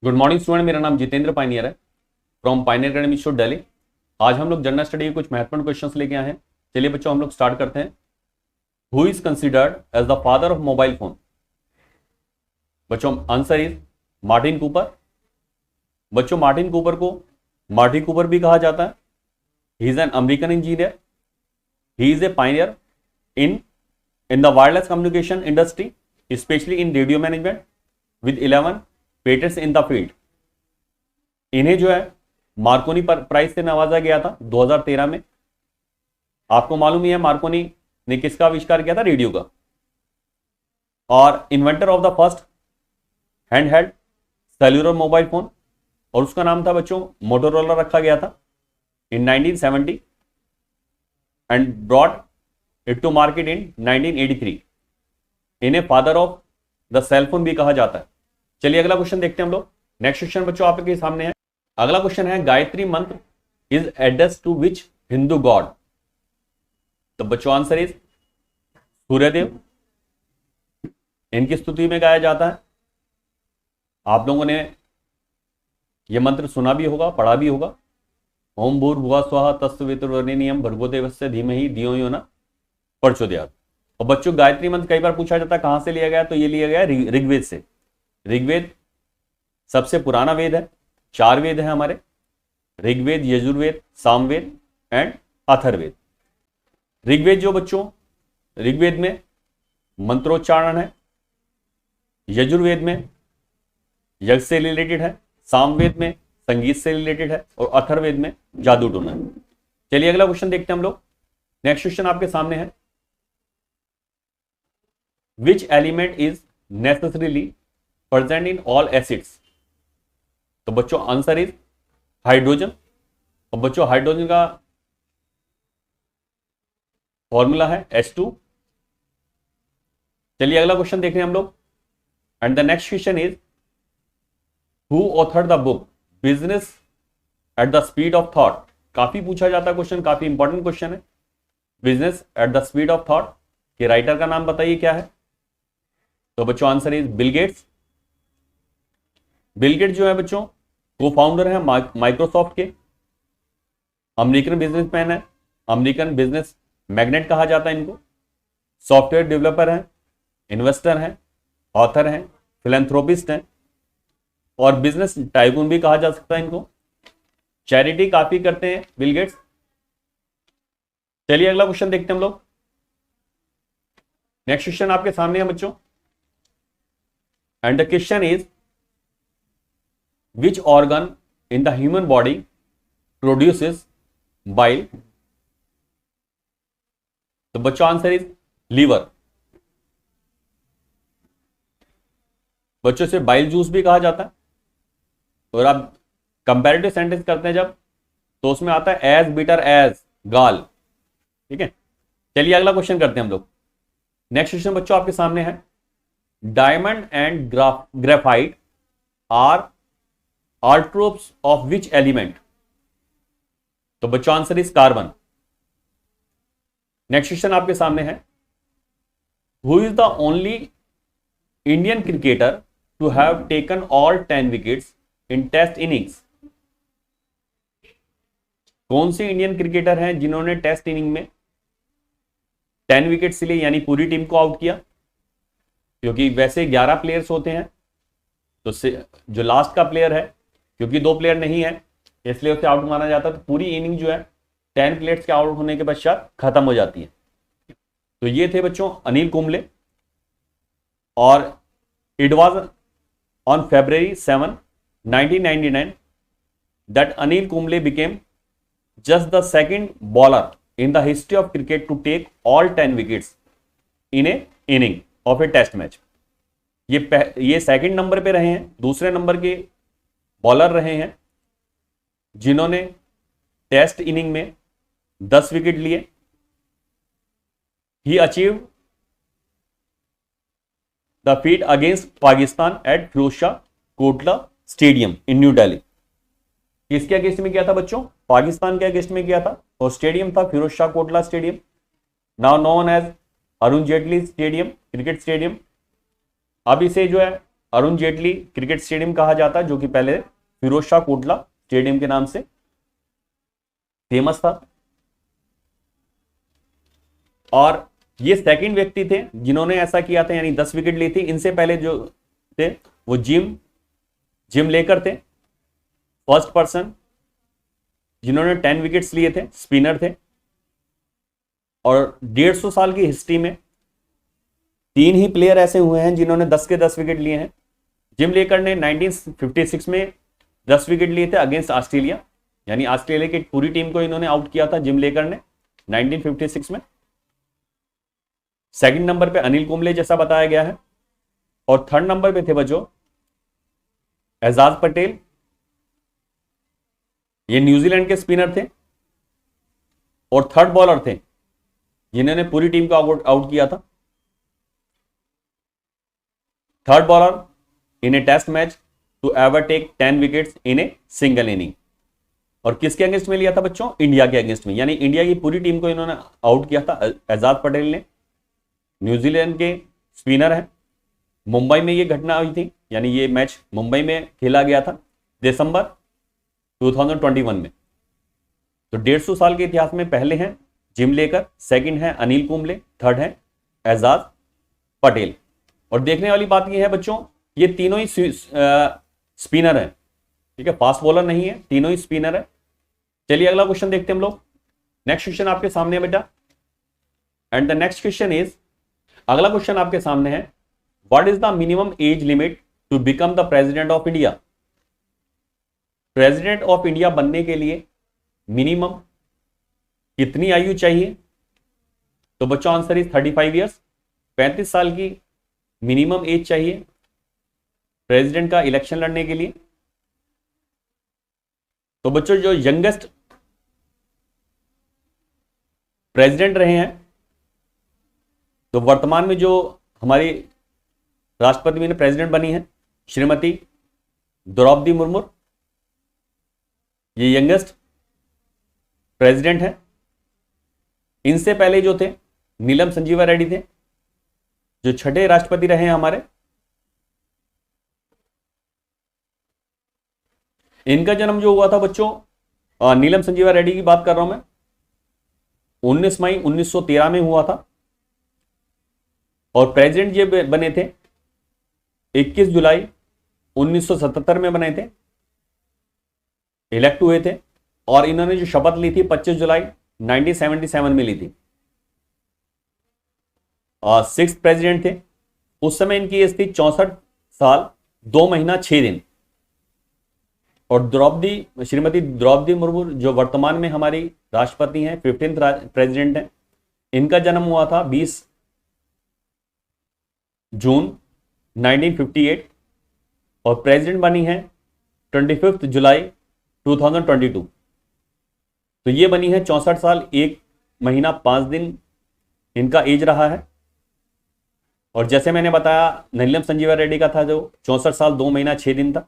Good morning student, मेरा नाम Jitendra pioneer है from pioneer academy institute Delhi. आज हम लोग जनरल स्टडी के कुछ महत्वपूर्ण क्वेश्चंस लेके आए हैं। चलिए बच्चों, हम लोग स्टार्ट करते हैं। Who is considered as the father of mobile phone? बच्चों आंसर इज मार्टिन कूपर। बच्चों मार्टिन कूपर को मार्टी कूपर भी कहा जाता है। He is an American engineer. He is a pioneer in the wireless communication industry, specially in radio management with 11 patents in the field. इन्हें जो है Marconi prize से नवाजा गया था 2013 में। आपको मालूम ही है मार्कोनी ने किसका आविष्कार किया था? रेडियो का। और inventor of the first hand held cellular mobile phone, और उसका नाम था बच्चों मोटोरोला रखा गया था in 1970 and brought it to market in 1983। इन्हें father of the cell phone भी कहा जाता है। चलिए अगला क्वेश्चन देखते हैं हम लोग। नेक्स्ट क्वेश्चन बच्चों आपके सामने है। अगला क्वेश्चन है, Gayatri mantra is addressed to which Hindu god? तो बच्चों आंसर इज सूर्यदेव। इनकी स्तुति में गाया जाता है। आप लोगों ने यह मंत्र सुना भी होगा, पढ़ा भी होगा। ओम भूर्भुवः स्वः तत्सवितुर्वरेण्यं भर्गो देवस्य धीमहि धियो यो नः प्रचोदयात्। और बच्चों गायत्री मंत्र कई बार पूछा जाता है कहां से लिया गया, तो ये लिया गया ऋग्वेद से। ऋग्वेद सबसे पुराना वेद है। 4 वेद है हमारे, ऋग्वेद, यजुर्वेद, सामवेद एंड अथर्ववेद। ऋग्वेद जो बच्चों, ऋग्वेद में मंत्रोच्चारण है, यजुर्वेद में यज्ञ से रिलेटेड है, सामवेद में संगीत से रिलेटेड है और अथर्ववेद में जादू टोना है। चलिए अगला क्वेश्चन देखते हैं हम लोग। नेक्स्ट क्वेश्चन आपके सामने है, which element is necessarily present in all acids? तो बच्चों आंसर इज हाइड्रोजन। और बच्चों हाइड्रोजन का फॉर्मूला है H2। चलिए अगला क्वेश्चन देख रहे हैं हम लोग। And the next question is, who authored the book business at the speed of thought? काफी पूछा जाता है क्वेश्चन, काफी इंपॉर्टेंट क्वेश्चन है। Business at the speed of thought के राइटर का नाम बताइए क्या है? तो बच्चों answer is Bill Gates. Bill Gates जो है बच्चों को फाउंडर है माइक्रोसॉफ्ट के, अमेरिकन बिजनेसमैन है, अमेरिकन बिजनेस मैग्नेट कहा जाता है इनको। सॉफ्टवेयर डेवलपर हैं, इन्वेस्टर हैं, ऑथर हैं, फिलैंथ्रोपिस्ट हैं और बिजनेस टाइकून भी कहा जा सकता है इनको। चैरिटी काफी करते हैं बिल गेट्स। चलिए अगला क्वेश्चन देखते हैं हम लोग। नेक्स्ट क्वेश्चन आपके सामने है बच्चों, and the question is, which organ in the human body produces bile? तो बच्चों आंसर इज लीवर। बच्चों से बाइल जूस भी कहा जाता है। और आप कंपैरेटिव सेंटेंस करते हैं जब, तो उसमें आता है एज बिटर एज गाल। ठीक है, चलिए अगला क्वेश्चन करते हैं हम लोग। नेक्स्ट क्वेश्चन बच्चों आपके सामने है, diamond and graphite are allotropes of which element? तो बच्चों answer is carbon. Next question आपके सामने है, who is the only Indian cricketer to have taken all 10 wickets in test innings? कौन से इंडियन क्रिकेटर हैं जिन्होंने टेस्ट इनिंग में 10 विकेट्स लिए, यानी पूरी टीम को आउट किया? क्योंकि वैसे 11 प्लेयर्स होते हैं, तो जो लास्ट का प्लेयर है, क्योंकि 2 प्लेयर नहीं है इसलिए उसे आउट माना जाता है, तो पूरी इनिंग जो है 10 प्लेयर्स के आउट होने के पश्चात खत्म हो जाती है। तो ये थे बच्चों अनिल कुंबले। और it was on February 7, 1999 that Anil Kumble became just the second bowler in the history of cricket to take all 10 wickets in a inning of a test match. ये सेकंड नंबर पे रहे हैं, दूसरे नंबर के बॉलर रहे हैं जिन्होंने टेस्ट इनिंग में 10 विकेट लिए। He achieved the feat against Pakistan at Firozshah Kotla stadium in New Delhi. किसके अगेंस्ट में किया था बच्चों? पाकिस्तान के अगेंस्ट में किया था, और स्टेडियम था Ferozeshah Kotla stadium, now known as Arun Jaitley stadium, cricket stadium. अब इसे जो है अरुण जेटली क्रिकेट स्टेडियम कहा जाता है, जो कि पहले फिरोज शाह कोटला स्टेडियम के नाम से फेमस था। और ये सेकंड व्यक्ति थे जिन्होंने ऐसा किया था, यानी 10 विकेट ली थी। इनसे पहले जो थे वो जिम लेकर थे, फर्स्ट पर्सन जिन्होंने 10 विकेट्स लिए थे, स्पिनर थे। और 150 साल की हिस्ट्री में 3 ही प्लेयर ऐसे हुए हैं जिन्होंने 10 के 10 विकेट लिए हैं। जिम लेकर ने 1956 में 10 विकेट लिए थे अगेंस्ट ऑस्ट्रेलिया, यानी ऑस्ट्रेलिया की पूरी टीम को इन्होंने आउट किया था जिम लेकर ने 1956 में। सेकंड नंबर पे अनिल कुंबले जैसा बताया गया है, और थर्ड नंबर पे थे बच्चों एजाज पटेल, ये न्यूजीलैंड के स्पिनर थे और थर्ड बॉलर थे जिन्होंने पूरी टीम को आउट किया था। Third bowler in a test match to ever take 10 wickets in a single inning. और किसके अगेंस्ट में लिया था बच्चों? इंडिया के अगेंस्ट में, यानी इंडिया की पूरी टीम को इन्होंने आउट किया था। एजाज पटेल ने, न्यूजीलैंड के स्पिनर है। मुंबई में ये घटना हुई थी, यानी ये मैच मुंबई में खेला गया था दिसंबर 2021 में। तो 150 साल के इतिहास में पहले हैं जिम लेकर, सेकंड है अनिल कुंबले, थर्ड है एजाज पटेल। और देखने वाली बात यह है बच्चों, ये तीनों ही स्पिनर हैं, ठीक है, फास्ट बॉलर नहीं है, तीनों ही स्पिनर है। चलिए अगला क्वेश्चन देखते हैं हम लोग। नेक्स्ट क्वेश्चन आपके सामने है बेटा, and the next question is, अगला क्वेश्चन आपके सामने है, what is the minimum age limit to become the president of India? President of India बनने के लिए मिनिमम कितनी आयु चाहिए? तो बच्चों आंसर इज 35 ईयर्स, 35 साल की मिनिमम एज चाहिए प्रेसिडेंट का इलेक्शन लड़ने के लिए। तो बच्चों जो यंगेस्ट प्रेसिडेंट रहे हैं, तो वर्तमान में जो हमारी राष्ट्रपति में प्रेसिडेंट बनी है श्रीमती द्रौपदी मुर्मू, ये यंगेस्ट प्रेसिडेंट है। इनसे पहले जो थे नीलम संजीवा रेड्डी थे, जो छठे राष्ट्रपति रहे हैं हमारे। इनका जन्म जो हुआ था बच्चों, नीलम संजीवा रेड्डी की बात कर रहा हूं मैं, 19 मई 1913 में हुआ था। और प्रेसिडेंट ये बने थे 21 जुलाई 1977 में बने थे, इलेक्ट हुए थे। और इन्होंने जो शपथ ली थी 25 जुलाई 1977 में ली थी। और 6th प्रेसिडेंट थे, उस समय इनकी एज थी 64 साल 2 महीना 6 दिन। और श्रीमती द्रौपदी मुर्मू जो वर्तमान में हमारी राष्ट्रपति हैं, 15th प्रेसिडेंट हैं, इनका जन्म हुआ था 20 जून 1958 और प्रेसिडेंट बनी है 25 जुलाई 2022। तो ये बनी है 64 साल 1 महीना 5 दिन इनका एज रहा है। और जैसे मैंने बताया नीलम संजीवा रेड्डी का था जो 64 साल 2 महीना 6 दिन था।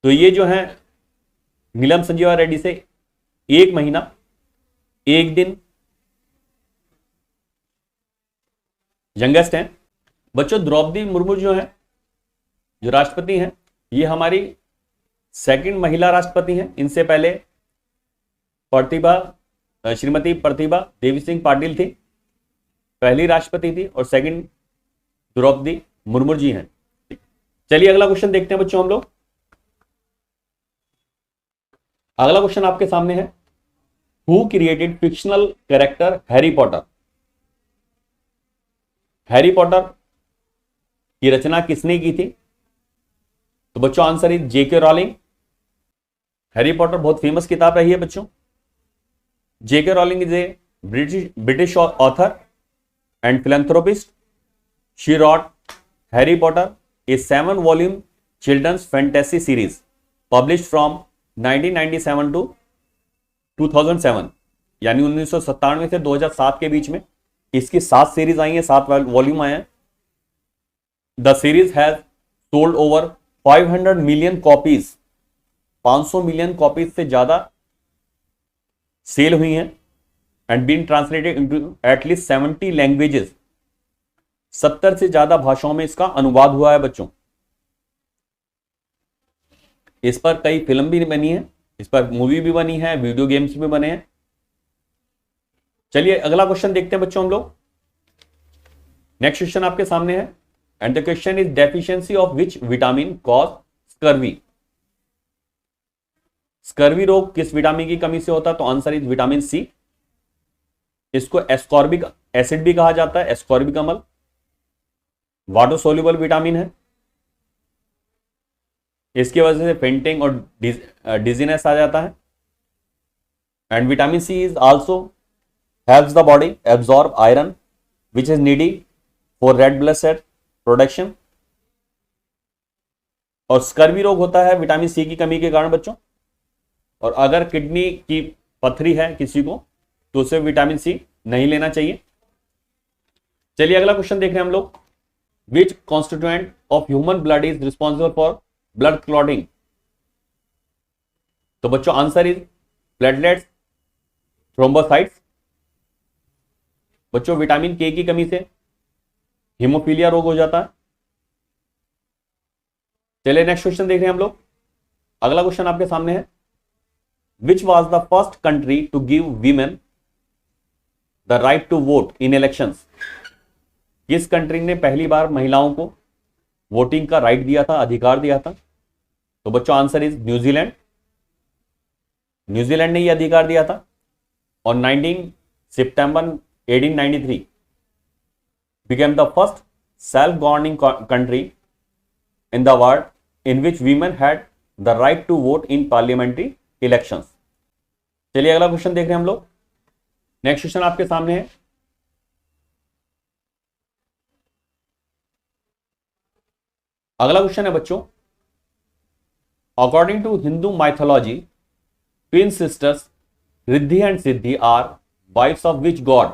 तो ये जो है नीलम संजीवा रेड्डी से 1 महीना 1 दिन यंगेस्ट हैं। बच्चों द्रौपदी मुर्मू जो है, जो राष्ट्रपति हैं, ये हमारी सेकंड महिला राष्ट्रपति हैं। इनसे पहले श्रीमती प्रतिभा देवी सिंह पाटिल थी, पहली राष्ट्रपति थी, और सेकंड द्रौपदी मुर्मू जी हैं। चलिए अगला क्वेश्चन देखते हैं बच्चों हम लोग। अगला क्वेश्चन आपके सामने है, who created fictional character Harry Potter? Harry Potter की रचना किसने की थी? तो बच्चों answer is JK Rowling. Harry Potter बहुत फेमस किताब रही है बच्चों। JK Rowling is a British author and philanthropist. She wrote Harry Potter, a 7-volume children's fantasy series published from 1997 to 2007, यानी 1997 से 2007 के बीच में इसकी 7 सीरीज आई हैं, 7 वॉल्यूम आए हैं। The series has sold over 500 million copies, 500 million copies से ज्यादा सेल हुई हैं, and been translated into at least 70 languages, 70 से ज्यादा भाषाओं में इसका अनुवाद हुआ है बच्चों। इस पर कई फिल्म भी बनी है, इस पर मूवी भी बनी है, वीडियो गेम्स भी बने हैं। चलिए अगला क्वेश्चन देखते हैं बच्चों हम लोग। नेक्स्ट क्वेश्चन आपके सामने है, and the question is deficiency of which vitamin cause scurvy. Scurvy रोग किस विटामिन की कमी से होता है? तो आंसर इज विटामिन सी। इसको एस्कॉर्बिक एसिड भी कहा जाता है, एस्कॉर्बिक अम्ल, वाटर सोल्यूबल विटामिन है। इसकी वजह से फेंटिंग और डिजीनेस आ जाता है। And vitamin C is also helps the body absorb iron which is needy for red blood cell production। और स्कर्वी रोग होता है विटामिन सी की कमी के कारण बच्चों। और अगर किडनी की पथरी है किसी को तो उसे विटामिन सी नहीं लेना चाहिए। चलिए अगला क्वेश्चन देख रहे हैं हम लोग, which constituent of human blood is responsible for blood clotting. तो बच्चों आंसर इज प्लेटलेट्स, थ्रोम्बोसाइट्स। बच्चों विटामिन के की कमी से हीमोफीलिया रोग हो जाता है। चलिए नेक्स्ट क्वेश्चन देख रहे हैं हम लोग। अगला क्वेश्चन आपके सामने है, which was the first country to give women the right to vote in elections. किस कंट्री ने पहली बार महिलाओं को वोटिंग का राइट दिया था, अधिकार दिया था? तो बच्चों आंसर इज न्यूजीलैंड। न्यूजीलैंड ने यह अधिकार दिया था। और 19 सितंबर 1893 became the first self-governing country in the world in which women had the right to vote in parliamentary elections। चलिए अगला क्वेश्चन देख रहे हैं हम लोग। नेक्स्ट क्वेश्चन आपके सामने है, अगला क्वेश्चन है बच्चों, according to Hindu mythology twin sisters Riddhi and Siddhi are wives of which god.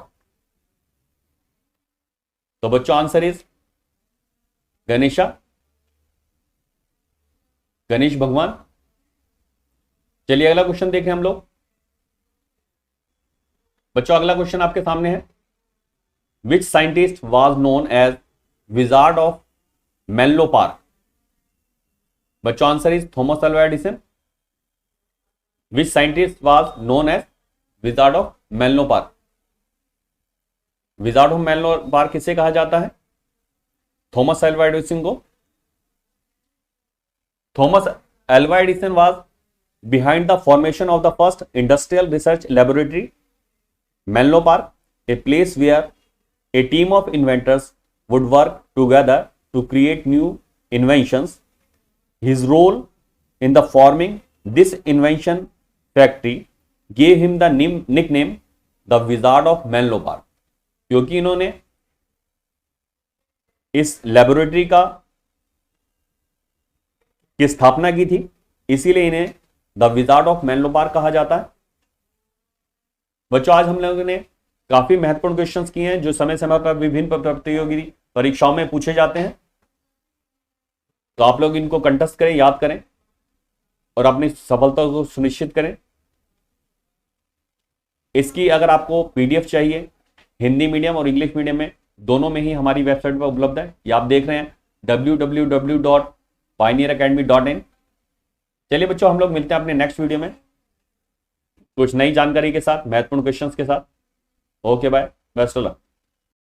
तो बच्चों आंसर इज गणेशा, गणेश भगवान। चलिए अगला क्वेश्चन देखें हम लोग। बच्चों अगला क्वेश्चन आपके सामने है, which scientist was known as wizard of Menlo Park. बच्चों answer is Thomas Alva Edison. Which scientist was known as wizard of Menlo Park. Wizard of Menlo Park किसे कहा जाता है? थॉमस अल्वा एडिसन को। Thomas Alva Edison was behind the formation of the first industrial research laboratory, Menlo Park, a place where a team of inventors would work together to create new inventions. His role in the forming this invention factory gave him the nickname the Wizard of Menlo Park, क्योंकि इन्होंने इस laboratory की स्थापना की थी, इसीलिए इन्हें the wizard of Menlo park कहा जाता है। बच्चों आज हम लोगों ने काफी महत्वपूर्ण क्वेश्चंस किए हैं जो समय समय पर विभिन्न प्रतियोगी परीक्षाओं में पूछे जाते हैं। तो आप लोग इनको कंठस्थ करें, याद करें और अपनी सफलता को सुनिश्चित करें। इसकी अगर आपको पीडीएफ चाहिए हिंदी मीडियम और इंग्लिश मीडियम में, दोनों में ही हमारी वेबसाइट पर उपलब्ध है। ये आप देख रहे हैं www.pioneeracademy.in। चलिए बच्चों हम लोग मिलते हैं अपने नेक्स्ट वीडियो में कुछ नई जानकारी के साथ, महत्वपूर्ण क्वेश्चंस के साथ। Okay bye, best of luck.